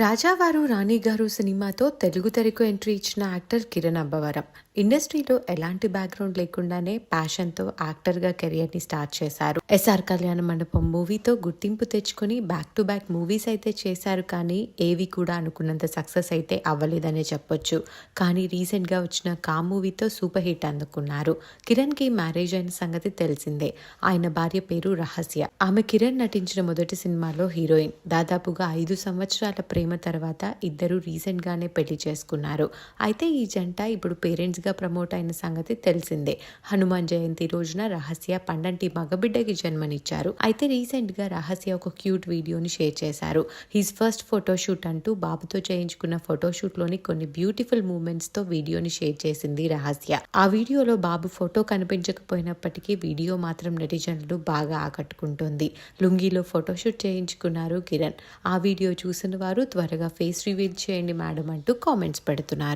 రాజావారు రాణిగారు సినిమాతో తెలుగు తెరకు ఎంట్రీ ఇచ్చిన యాక్టర్ కిరణ్ అబ్బవరం ఇండస్ట్రీలో ఎలాంటి బ్యాక్గ్రౌండ్ లేకుండానే ప్యాషన్తో యాక్టర్గా కెరియర్ని స్టార్ట్ చేశారు. ఎస్ఆర్ కళ్యాణ మండపం మూవీతో గుర్తింపు తెచ్చుకుని బ్యాక్ టు బ్యాక్ మూవీస్ అయితే చేశారు, కానీ ఏవి కూడా అనుకున్నంత సక్సెస్ అయితే అవ్వలేదనే చెప్పొచ్చు. కానీ రీసెంట్గా వచ్చిన కా మూవీతో సూపర్ హిట్ అందుకున్నారు. కిరణ్కి మ్యారేజ్ అయిన సంగతి తెలిసిందే. ఆయన భార్య పేరు రహస్య. ఆమె కిరణ్ నటించిన మొదటి సినిమాలో హీరోయిన్. దాదాపుగా 5 సంవత్సరాల ప్రేమ తర్వాత ఇద్దరు రీసెంట్ గానే పెళ్లి చేసుకున్నారు. అయితే ఈ జంట ఇప్పుడు పేరెంట్స్ గా ప్రమోట్ అయిన సంగతి తెలిసిందే. హనుమాన్ జయంతి రోజున రహస్య పండంటి మగబిడ్డకి జన్మనిచ్చారు. అయితే రీసెంట్ గా రహస్య ఒక క్యూట్ వీడియోని షేర్ చేశారు. హిస్ ఫస్ట్ ఫోటోషూట్ అంటూ బాబుతో చేయించుకున్న ఫోటోషూట్ లోని కొన్ని బ్యూటిఫుల్ మూమెంట్స్ తో వీడియోని షేర్ చేసింది రహస్య. ఆ వీడియోలో బాబు ఫోటో కనిపించకపోయినప్పటికీ వీడియో మాత్రం నెటిజన్లు బాగా ఆకట్టుకుంటుంది. లుంగీలో ఫోటోషూట్ చేయించుకున్నారు కిరణ్. ఆ వీడియో చూసిన వారు త్వరగా ఫేస్ రివీల్ చేయండి మేడం అంటూ కామెంట్స్ పెడుతున్నారు.